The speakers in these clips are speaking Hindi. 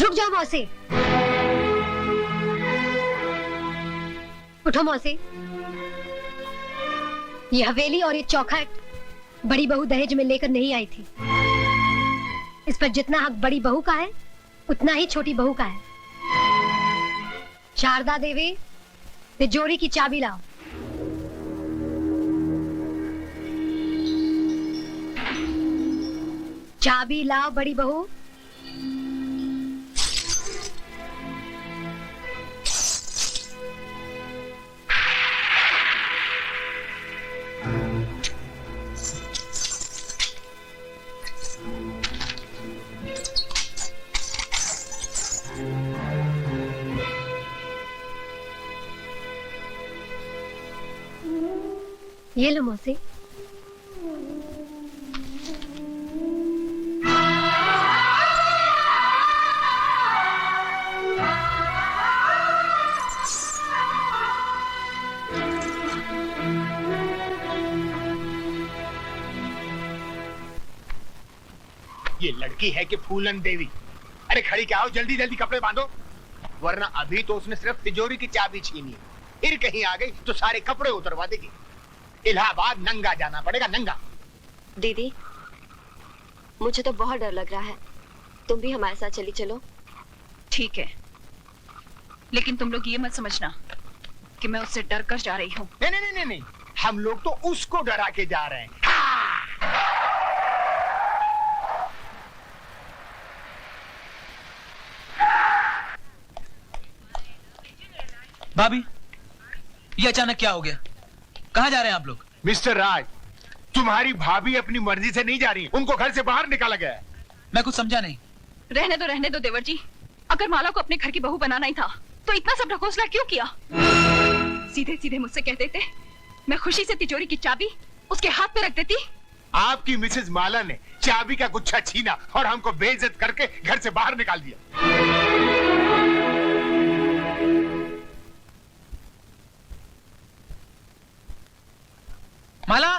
रुक जाओ मौसी। उठो मौसी। ये हवेली और ये चौखट बड़ी बहू दहेज में लेकर नहीं आई थी। इस पर जितना हक बड़ी बहू का है उतना ही छोटी बहू का है। शारदा देवी, तिजोरी की चाबी लाओ। चाबी लाओ बड़ी बहू। ये लो मौसी। ये लड़की है कि फूलन देवी? अरे खड़ी क्या हो, जल्दी जल्दी कपड़े बांधो, वरना अभी तो उसने सिर्फ तिजोरी की चाबी छीनी है, फिर कहीं आ गई तो सारे कपड़े उतरवा देगी। इलाहाबाद नंगा जाना पड़ेगा, नंगा। दीदी, मुझे तो बहुत डर लग रहा है, तुम भी हमारे साथ चली चलो। ठीक है, लेकिन तुम लोग ये मत समझना कि मैं उससे डर कर जा रही हूँ। नहीं नहीं नहीं नहीं, हम लोग तो उसको डरा के जा रहे हैं। भाभी, ये अचानक क्या हो गया? कहाँ जा रहे हैं आप लोग? मिस्टर राज, तुम्हारी भाभी अपनी मर्जी से नहीं जा रही, उनको घर से बाहर निकाला गया है। मैं कुछ समझा नहीं। रहने दो देवर जी। अगर माला को अपने घर की बहू बनाना ही था तो इतना सब ढकोसला क्यों किया? सीधे सीधे मुझसे कह देते, मैं खुशी से तिजोरी की चाबी उसके हाथ पे रख देती। आपकी मिसेज माला ने चाबी का गुच्छा छीना और हमको बेइज्जत करके घर से बाहर निकाल दिया। माला,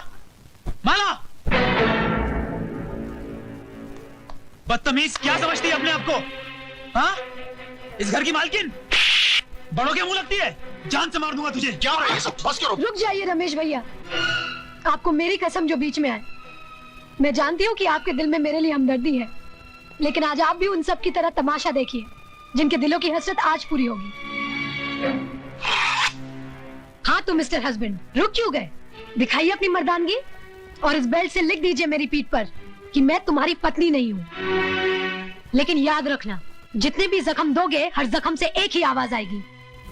माला! बदतमीज, क्या समझती है अपने आप को? हाँ? इस घर की मालकिन? बड़ों के मुंह लगती है? जान से मार दूंगा तुझे। क्या हो रहा है ये सब? बस करो। रुक जाइए रमेश भैया, आपको मेरी कसम जो बीच में आए। मैं जानती हूँ कि आपके दिल में मेरे लिए हमदर्दी है, लेकिन आज आप भी उन सब की तरह तमाशा देखिए जिनके दिलों की हसरत आज पूरी होगी। हाँ तो मिस्टर हस्बैंड, रुक क्यों गए? दिखाइए अपनी मर्दानगी और इस बेल्ट से लिख दीजिए मेरी पीठ पर कि मैं तुम्हारी पत्नी नहीं हूँ। लेकिन याद रखना, जितने भी जख्म दोगे हर जख्म से एक ही आवाज आएगी,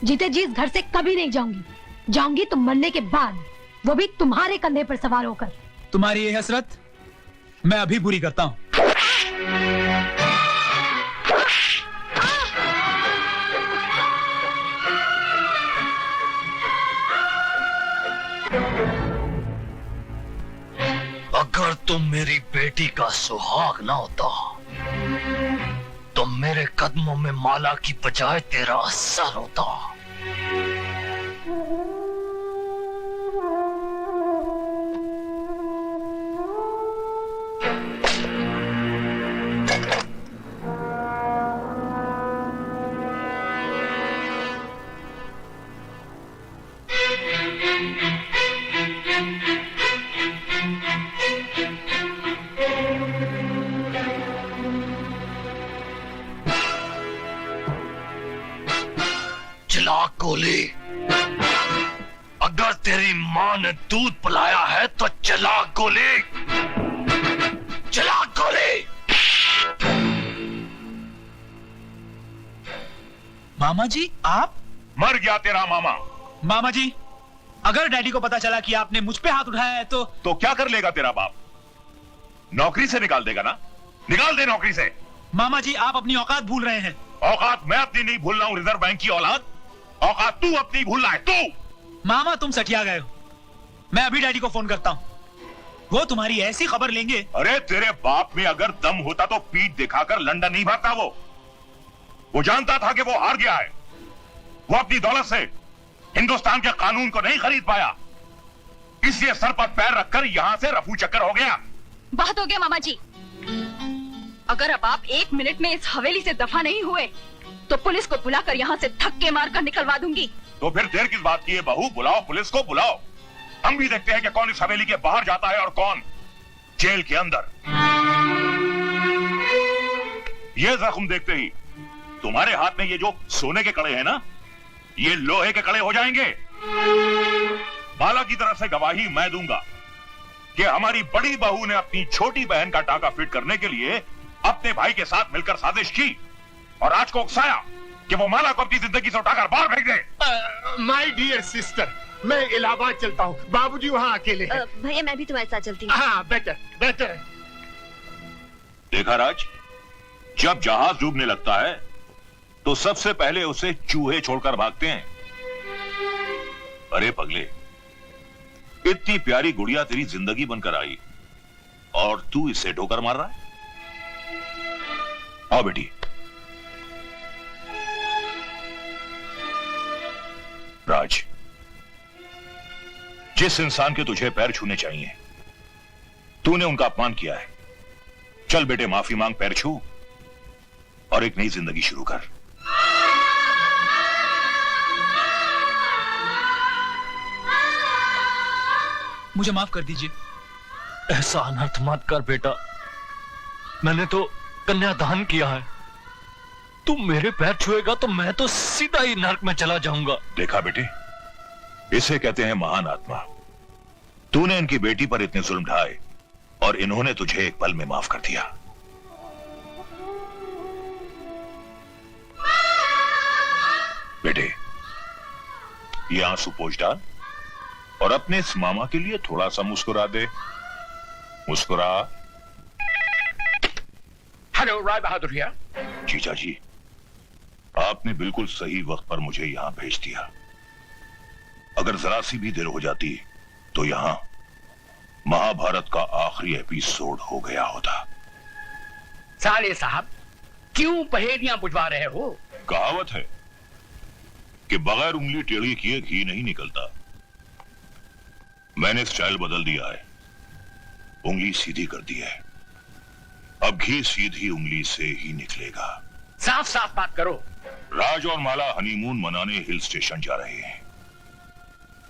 जीते जी इस घर से कभी नहीं जाऊंगी। जाऊंगी तो मरने के बाद, वो भी तुम्हारे कंधे पर सवार होकर। तुम्हारी ये हसरत मैं अभी पूरी करता हूँ। अगर तुम मेरी बेटी का सुहाग ना होता तो मेरे कदमों में माला की बजाय तेरा सर होता। चला गोली, अगर तेरी माँ ने दूध पिलाया है तो चला गोली, चला गोली। मामा जी, आप? मर गया तेरा मामा। मामा जी, अगर डैडी को पता चला कि आपने मुझ पे हाथ उठाया है तो क्या कर लेगा तेरा बाप? नौकरी से निकाल देगा ना? निकाल दे नौकरी से। मामा जी, आप अपनी औकात भूल रहे हैं। औकात मैं अपनी नहीं भूल रहा हूं, रिजर्व बैंक की औलाद। औकात तू अपनी भूल रहा है, तू। मामा, तुम सठिया गए हो। मैं अभी डैडी को फोन करता हूँ, वो तुम्हारी ऐसी खबर लेंगे। अरे तेरे बाप में अगर दम होता तो पीठ दिखाकर लंदन नहीं भागता। वो जानता था कि वो हार गया है। वो अपनी दौलत से हिंदुस्तान के कानून को नहीं खरीद पाया, इसलिए सर पर पैर रखकर यहां से रफू चक्कर हो गया। बहुत हो गया मामा जी। अगर अब आप 1 मिनट में इस हवेली से दफा नहीं हुए तो पुलिस को बुलाकर यहाँ से धक्के मारकर निकलवा दूंगी। तो फिर देर किस बात की है बहू? बुलाओ, पुलिस को बुलाओ। हम भी देखते हैं कि कौन इस हवेली के बाहर जाता है और कौन जेल के अंदर। ये जख्म देखते ही तुम्हारे हाथ में ये जो सोने के कड़े हैं ना, ये लोहे के कड़े हो जाएंगे। माला की तरफ से गवाही मैं दूंगा कि हमारी बड़ी बहू ने अपनी छोटी बहन का टाका फिट करने के लिए अपने भाई के साथ मिलकर साजिश की और आज को उकसाया कि वो माला को अपनी जिंदगी से उठाकर बाहर फेंक दे। माय डियर सिस्टर, मैं इलाहाबाद चलता हूँ, बाबूजी वहाँ अकेले हैं। भैया मैं भी तुम्हारे साथ चलती हूँ। हाँ, बेटर बेटर। देखा राज, जब जहाज डूबने लगता है तो सबसे पहले उसे चूहे छोड़कर भागते हैं। अरे पगले, इतनी प्यारी गुड़िया तेरी जिंदगी बनकर आई और तू इससे ठोकर मार रहा है। आओ बेटी। राज, जिस इंसान के तुझे पैर छूने चाहिए तूने उनका अपमान किया है। चल बेटे, माफी मांग, पैर छू और एक नई जिंदगी शुरू कर। मुझे माफ कर दीजिए। ऐसा अनर्थ मत कर बेटा, मैंने तो कन्यादान किया है। तू मेरे पैर छुएगा तो मैं तो सीधा ही नरक में चला जाऊंगा। देखा बेटे, इसे कहते हैं महान आत्मा। तूने इनकी बेटी पर इतने जुल्म ढाए और इन्होंने तुझे एक पल में माफ कर दिया। बेटे, ये आंसू पोंछ डाल और अपने इस मामा के लिए थोड़ा सा मुस्कुरा दे। मुस्कुरा। Hello, Rai Bahadur here. जीजा जी, आपने बिल्कुल सही वक्त पर मुझे यहां भेज दिया। अगर जरा सी भी देर हो जाती तो यहां महाभारत का आखिरी एपिसोड हो गया होता। साले साहब, क्यों पहेलियां बुझवा रहे हो? कहावत है कि बगैर उंगली टेढ़ी किए घी नहीं निकलता। मैंने स्टाइल बदल दिया है, उंगली सीधी कर दी है। अब घी सीधी उंगली से ही निकलेगा। साफ साफ बात करो। राज और माला हनीमून मनाने हिल स्टेशन जा रहे हैं।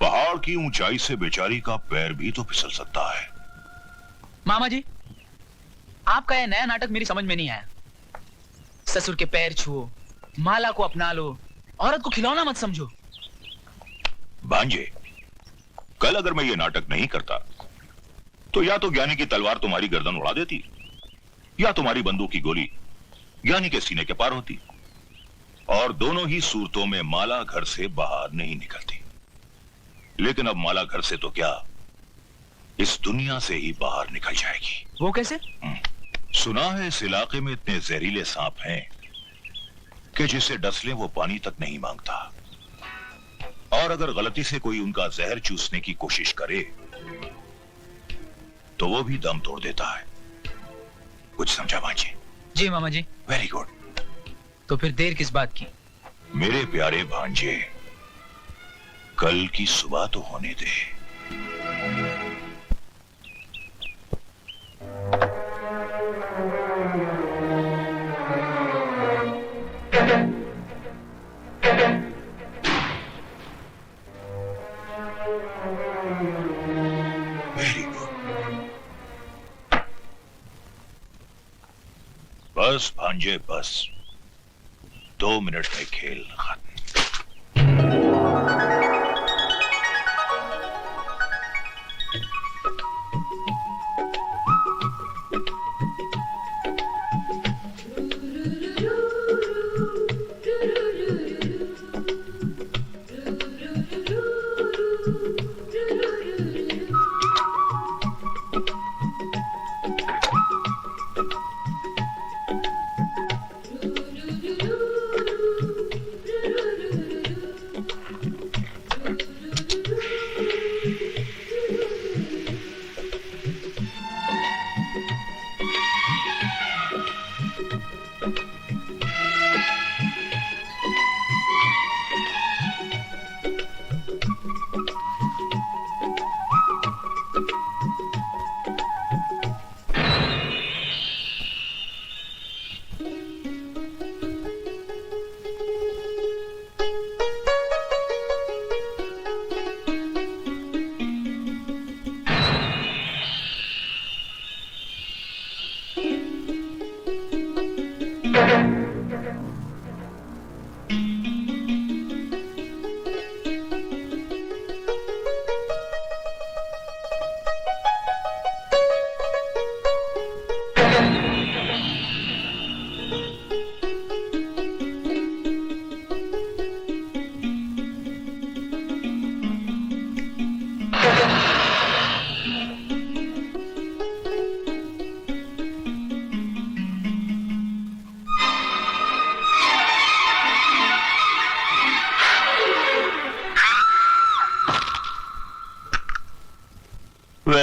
पहाड़ की ऊंचाई से बेचारी का पैर भी तो फिसल सकता है। मामा जी, आपका यह नया नाटक मेरी समझ में नहीं आया। ससुर के पैर छुओ, माला को अपना लो, औरत को खिलौना मत समझो। भांजे, कल अगर मैं ये नाटक नहीं करता तो या तो ज्ञानी की तलवार तुम्हारी गर्दन उड़ा देती या तुम्हारी बंदूक की गोली ज्ञानी के सीने के पार होती, और दोनों ही सूरतों में माला घर से बाहर नहीं निकलती। लेकिन अब माला घर से तो क्या, इस दुनिया से ही बाहर निकल जाएगी। वो कैसे? सुना है इस इलाके में इतने जहरीले सांप हैं कि जिसे डस ले वो पानी तक नहीं मांगता, और अगर गलती से कोई उनका जहर चूसने की कोशिश करे तो वो भी दम तोड़ देता है। कुछ समझा भांजे? जी मामा जी। Very good. तो फिर देर किस बात की? मेरे प्यारे भांजे, कल की सुबह तो होने दे। Very good. बस भांजे बस, 2 मिनट में खेल खत्म।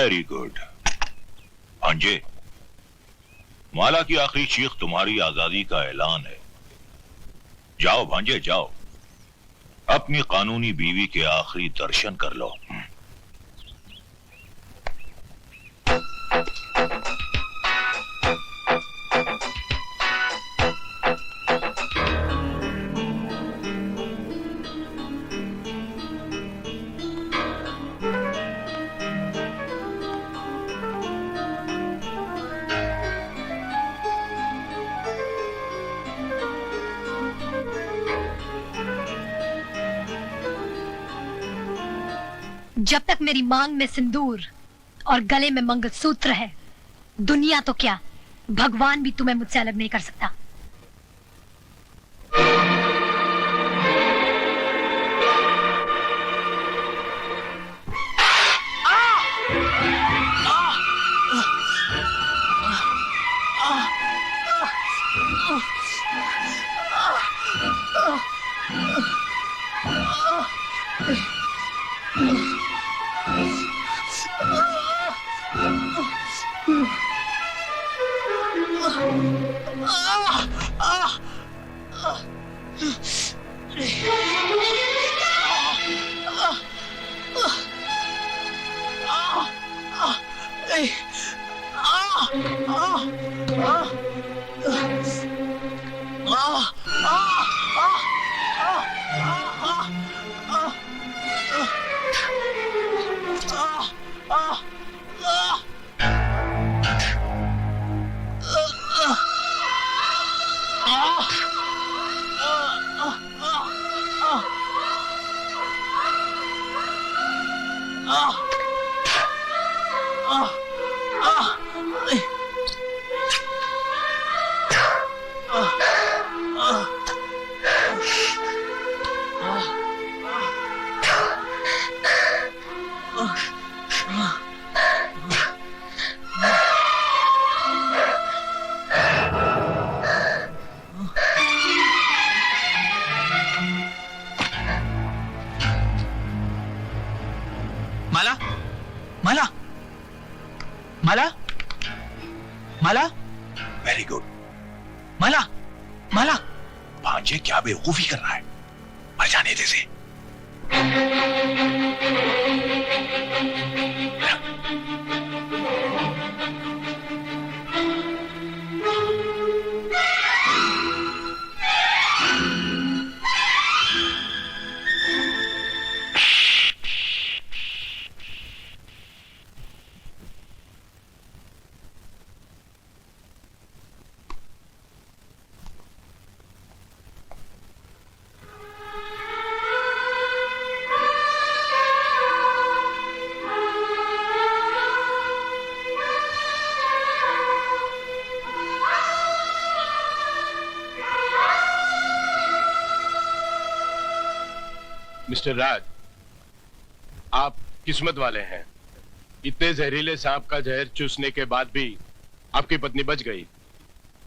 Very good. भांजे, माला की आखिरी चीख तुम्हारी आजादी का ऐलान है। जाओ भांजे जाओ, अपनी कानूनी बीवी के आखिरी दर्शन कर लो। जब तक मेरी मांग में सिंदूर और गले में मंगलसूत्र है, दुनिया तो क्या, भगवान भी तुम्हें मुझसे अलग नहीं कर सकता। माला, माला, माला, माला, वेरी गुड। माला, माला। भांजे क्या बेवकूफी कर रहा है, मर जाने दे इसे। मिस्टर राज, आप किस्मत वाले हैं। इतने जहरीले सांप का जहर चूसने के बाद भी आपकी पत्नी बच गई।